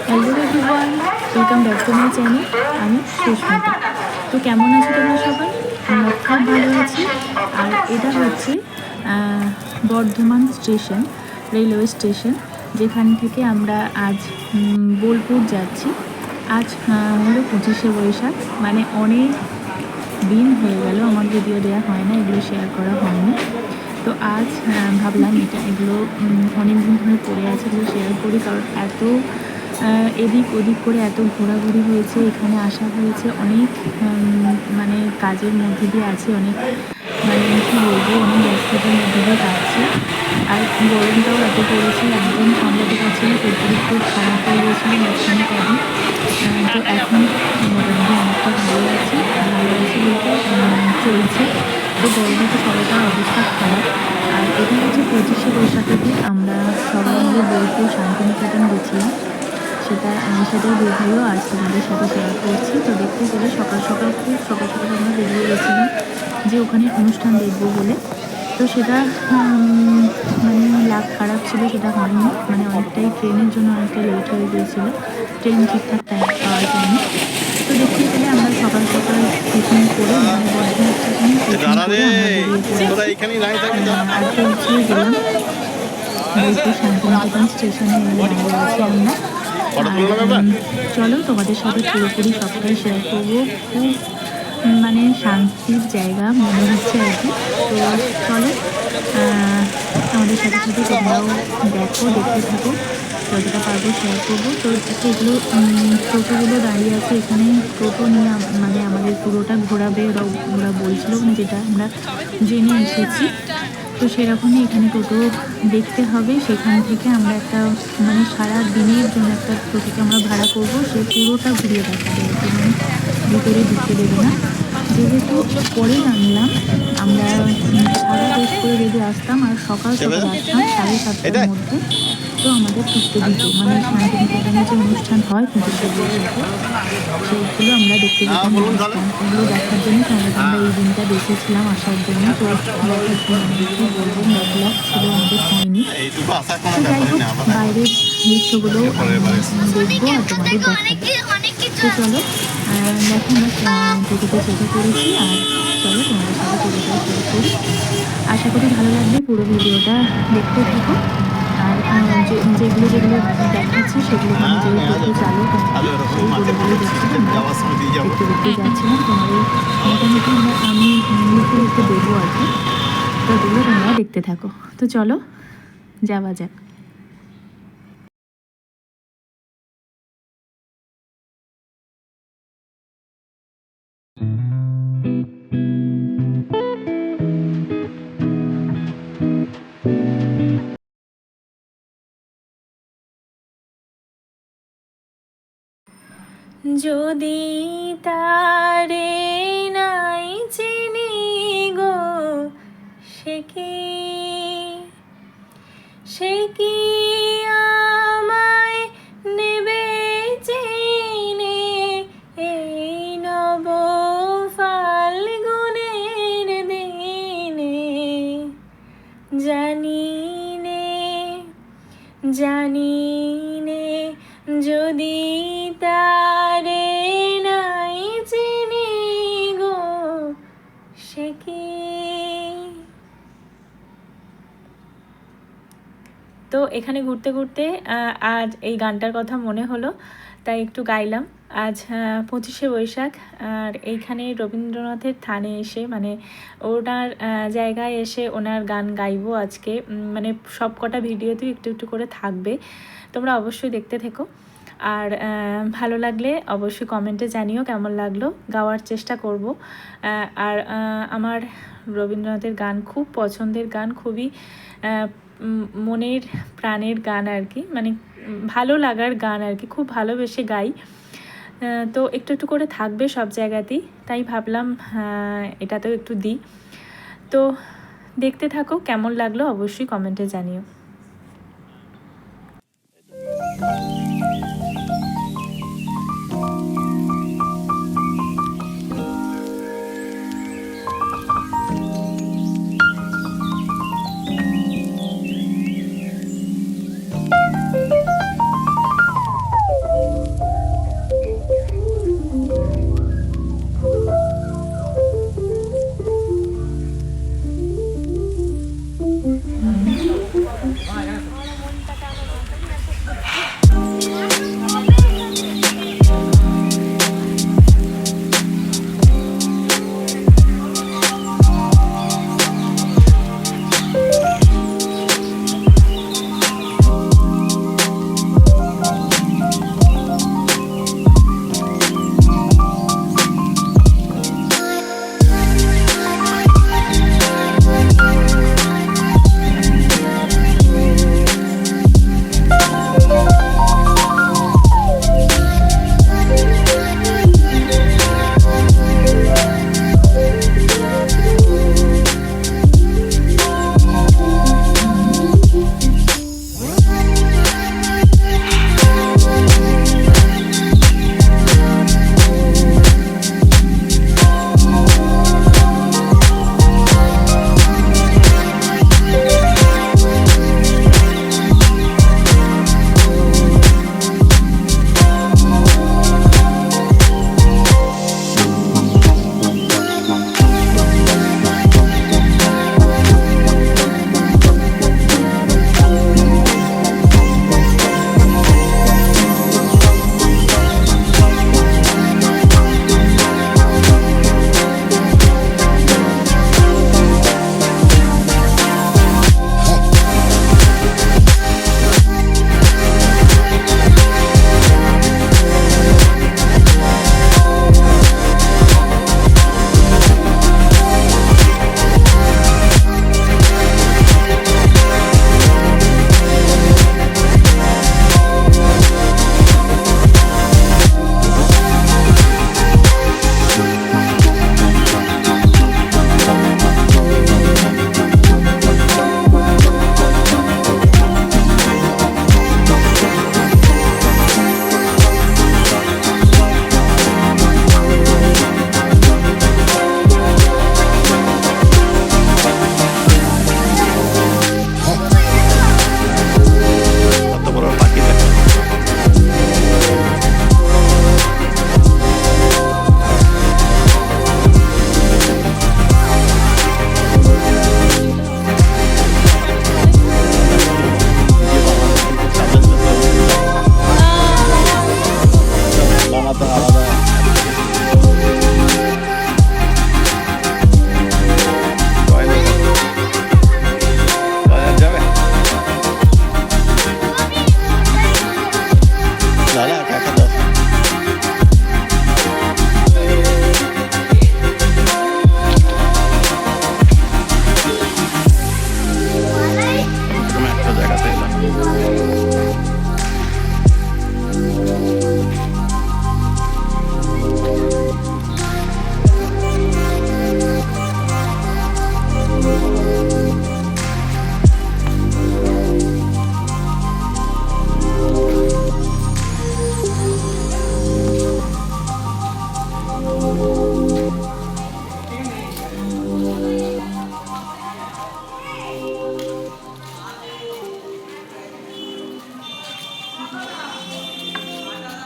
Hello everyone, welcome back to my channel. আমি সুস্মিতা। তো কেমন আছো তোমরা সবাই? আমরা খুব ভালো আছি। আর এটা হচ্ছে বর্ধমান স্টেশন, রেলওয়ে স্টেশন, যেখান থেকে আমরা আজ বোলপুর যাচ্ছি। আজ হলো 25শে বৈশাখ, মানে অনেক দিন হয়ে গেল আমার ভিডিও দেওয়া হয় না, এগুলো শেয়ার করা হয়নি। তো আজ ভাবলাম এগুলো অনেক দিন ধরে পড়ে আছে, এগুলো শেয়ার করি। কারণ এত এদিক ওদিক করে এত ঘোরাঘুরি হয়েছে, এখানে আসা হয়েছে, অনেক মানে কাজের মধ্যে দিয়ে আছে, অনেক মানে কী বলবো, অনেক ব্যস্ততার মধ্যে দিয়ে যাচ্ছি। আর গরমটাও এত পড়েছে, একদম সামলাতে পারছি না, পেটগুলো খুব খারাপ হয়ে গিয়েছিলো মাঝখানে কদিন। তো এখন মোটামুটি অনেকটা ভালো আছি বলতে চলছে। তো গরমে তো সবাইকার অবস্থা খারাপ। আর এটা হচ্ছে 25শে বৈশাখের দিন আমরা সবাই মিলে বোলপুর শান্তিনিকেতন গেছিলাম। সেটাই ভিডিও আজ তোমাদের সাথে শেয়ার করছি। তো দেখতে গেলে সকাল সকাল আমরা বেরিয়ে গেছিলাম যে ওখানে অনুষ্ঠান দেখবো বলে। তো সেটা মানে লাক খারাপ ছিল, সেটা হয়নি। মানে অনেকটাই ট্রেনের জন্য অনেকটা লেট হয়ে গিয়েছিলো, ট্রেন ঠিকঠাক টাইম পাওয়া যায়নি। তো দেখতে গেলে আমরা সকাল সকাল টিফিন করে মানে বর্ধমান স্টেশনে টিফিন করে আমরা বেরিয়ে আর পৌঁছে গেলাম বোলপুর শান্তিনিকেতন স্টেশনে দাঁড়িয়ে আছি আমরা। চলো তোমাদের সাথে পুরোপুরি সবটাই শেয়ার করবো। খুব মানে শান্তির জায়গা মনে হচ্ছে আর কি। তো চলো আমাদের সাথে সাথে তোমরাও দেখতে থাকো, যতটা পারবো শেয়ার করবো। তো এগুলো টোটোগুলো দাঁড়িয়ে আছে এখানে, টোটো নিয়ে মানে আমাদের পুরোটা ঘোরাবে ওরা বলছিল, মানে যেটা আমরা জেনে এসেছি। তো সেরকমই এখানে টোটো দেখতে হবে, সেখান থেকে আমরা একটা মানে সারা দিনের জন্য একটা টোটোকে আমরা ভাড়া করবো, সে পুরোটা ঘুরিয়ে দেখাবে আর কি, মানে ভিতরে ঢুকতে দেবে না। যেহেতু পরে জানলাম আমরা সারা বেশ করে যদি আসতাম আর সকাল সকাল আসতাম 7:30টার মধ্যে, তো আমাদের ঢুকতে দিত। মানে শান্তিনিকেতনে যে অনুষ্ঠান হয় 25শে বৈশাখে, সেইগুলো আমরা দেখতে যেতাম। অনুষ্ঠানগুলো দেখার জন্য আমরা এই দিনটা দেখেছিলাম আসার জন্য। তো দেখার জন্য কী বলবো, ব্যাকলগ ছিল, আমাদের হয়নি। তো যাই হোক, বাইরের দৃশ্যগুলো দেখবো আর তোমাদের দেখাবো। তো চলো দেখো, আমরা টোটোতে চেপে পড়েছি। আর চলো তোমাদের সাথে টোটোটা শেয়ার করি। আশা করি ভালো লাগবে, পুরো ভিডিওটা দেখতে থাকো। আর যেগুলো দেখাচ্ছি সেগুলো মানে যে টোটো চালক সেই বলে দেখছি দেখতে দেখতে যাচ্ছিলাম। তোমাদের মোটামুটি আমি লিখে দেবো আর কি। তো এগুলো তোমরা দেখতে থাকো। তো চলো যাওয়া যাক। যদি তারে নাই চিনি গো, সে কি আমায় নেবে চিনে এই নব ফাল্গুনের দিনে। জানি নে যদি তারে নাই চিনি গো, সে কি। তো এখানে ঘুরতে ঘুরতে আজ এই গানটার কথা মনে হলো, তাই একটু গাইলাম। আজ 25শে বৈশাখ, আর এইখানে রবীন্দ্রনাথের থানে এসে মানে ওনার জায়গায় এসে ওনার গান গাইবো আজকে। মানে সব কটা ভিডিওতেই একটু একটু করে থাকবে, তোমরা অবশ্যই দেখতে থেকো। আর ভালো লাগলে অবশ্যই কমেন্টে জানিও কেমন লাগলো, গাওয়ার চেষ্টা করব। আর আমার রবীন্দ্রনাথের গান খুব পছন্দের গান, খুবই মনের প্রাণের গান আর কি, মানে ভালো লাগার গান আর কি, খুব ভালোবেসে গাই। তো একটু একটু করে থাকবে সব জায়গাতেই, তাই ভাবলাম এটাতেও একটু দিই। তো দেখতে থাকো, কেমন লাগলো অবশ্যই কমেন্টে জানিও।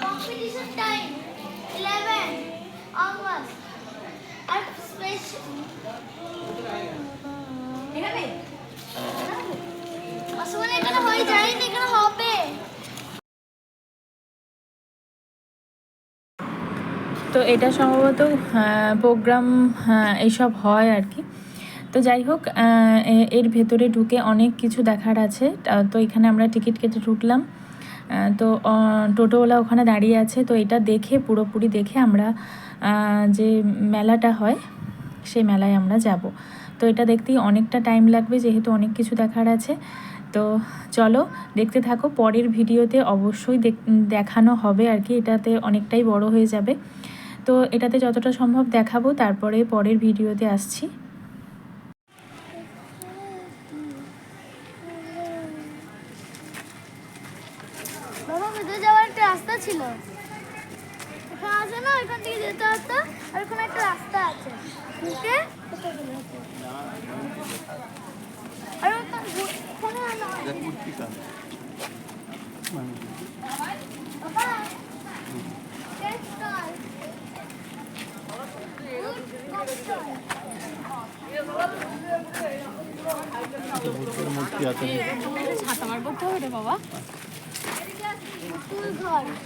Competition time 11 hours at space আসলে এখানে হয়ে যায় না, এখানে হবে। তো এটা সম্ভবত প্রোগ্রাম এইসব হয় আর কি। তো যাই হোক, এর ভেতরে ঢুকে অনেক কিছু দেখার আছে। তো এখানে আমরা টিকিট কেটে ঢুকলাম। তো টোটোওয়ালা ওখানে দাঁড়িয়ে আছে। তো এটা দেখে, পুরোপুরি দেখে আমরা যে মেলাটা হয় সেই মেলায় আমরা যাব। তো এটা দেখতেই অনেকটা টাইম লাগবে, যেহেতু অনেক কিছু দেখার আছে। তো চলো দেখতে থাকো, পরের ভিডিওতে অবশ্যই দেখানো হবে আর কি। এটাতে অনেকটাই বড় হয়ে যাবে, তো এটাতে যতটা সম্ভব দেখাবো, তারপরে পরের ভিডিওতে আসছি। বাবা, ভিতরে যাওয়ার একটা রাস্তা ছিল, এখানে আছে না, এখান থেকে যেতে হতো। আর এখানে একটা রাস্তা আছে, ঢুকে আর ওখানে বাবা মূর্তি আছে। ছাতা মার করতে হবে রে বাবা।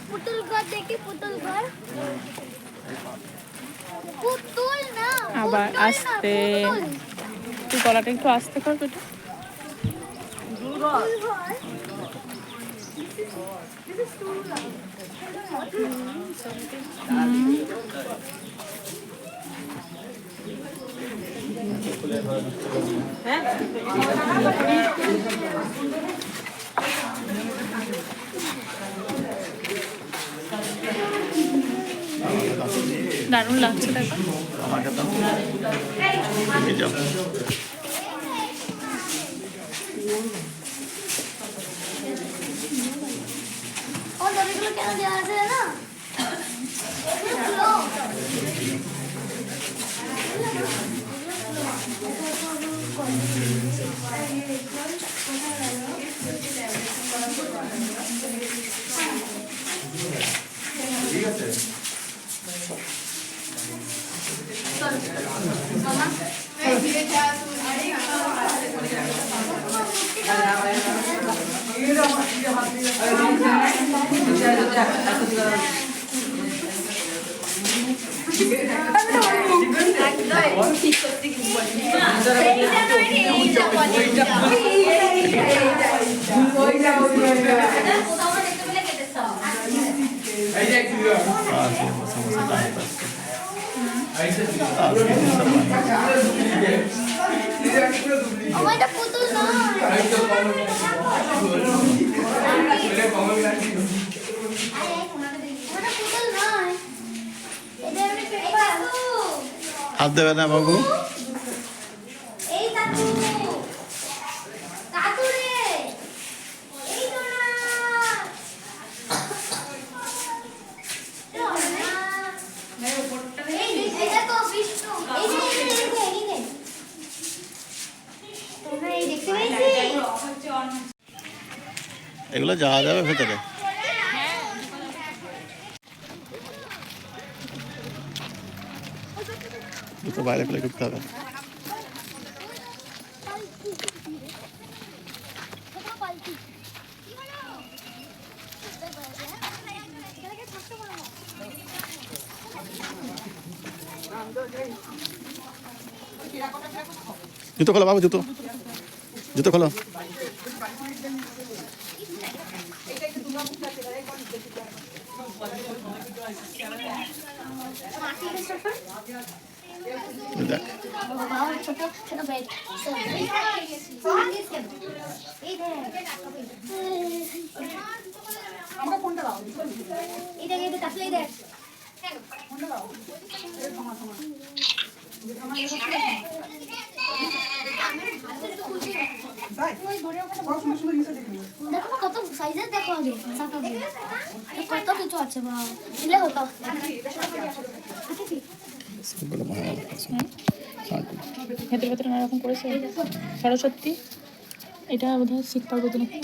পুতুল ঘর দেখি, পুতুল ঘর, পুতুল না, আবার পুতুল না, আস্তে, পুতুল। তুই গলাটা একটু আস্তে কর বেটা। পুতুল ঘর। This is too loud. দারুণ লাগছে দেখো। আমাকে দাও, নিয়ে যাও। ও দড়িগুলো কেন দেওয়া আছে না? ঠিক আছে। আমার এটা পুতুল না, হাত দেবে না বাবু। এই দাদু, দাদু রে, এই তো না, এই দেখো বিষ্ণু, এই যে তোমরা এই দেখতে পেয়েছি? এগুলো যাওয়া যাবে ভেতরে? দুটো বাইরে খুলে ঢুকতে হবে। জুতো খোলো বাবু, জুতো জুতো খোলো। দেখ বাবা ছোট ছোট বেড এই দেখ আমাকে ফোনটা দাও এই দেখ এই দেখ কাছে এই দেখ ফোনটা দাও তাই ধরে ওখানে বড় সুন্দর সুন্দর জিনিস দেখি দেখো না কত সাইজের দেখো আগে সাকাবে কত কিছু আছে বাবা দিলে হতো সবগুলো ভালো ভেতরে ভেতরে নানা রকম করেছে সরস্বতী, এটা বোধ হয় শিব পার্বতী নাকি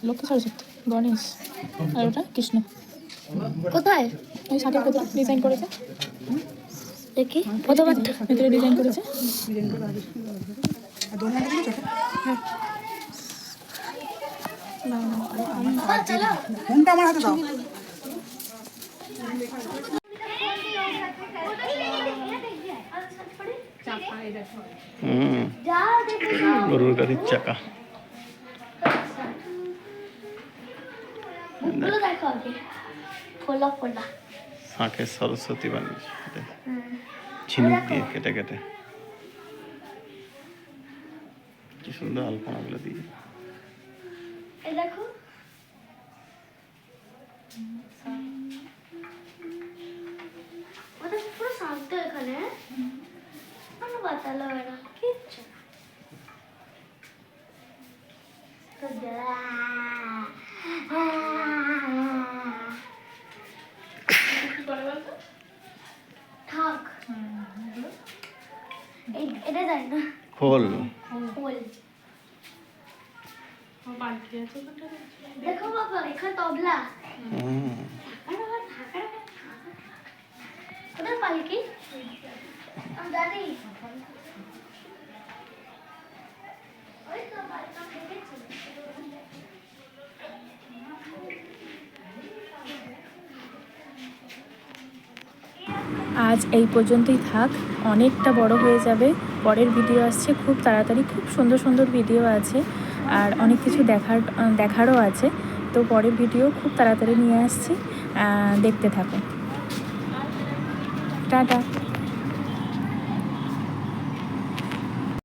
লক্ষ্মী সরস্বতী, গণেশ, আর ওটা কৃষ্ণ। কোথায় ওই শাকের ভেতরে ডিজাইন করেছে, দেখি প্রথমে ভেতরে ডিজাইন করেছে। আর দোলনা দেখেছো চলো ফোনটা আমার হাতে দাও যা দেখো গরুর গাড়ির চাকা। বুকগুলো দেখো আগে ফোলা ফোলা শাঁখের সরস্বতী বানিয়েছে ঝিনুক দিয়ে কেটে কেটে, কি সুন্দর আলপনাগুলো দিয়ে। এই দেখো ওটা পুরো শান্ত এখানে কোনো বাতালো না কিচ্ছু তো থাক এটা জানি না খোল ফুল দেখো বাবা এখানে তবলা ওটা পালকি আমি জানি ওই তো বাড়িটা দেখেছি আজ এই পর্যন্তই থাক, অনেকটা বড় হয়ে যাবে। পরের ভিডিও আসছে খুব তাড়াতাড়ি, খুব সুন্দর সুন্দর ভিডিও আছে আর অনেক কিছু দেখারও আছে। তো পরের ভিডিও খুব তাড়াতাড়ি নিয়ে আসছি, দেখতে থাকো। টাটা।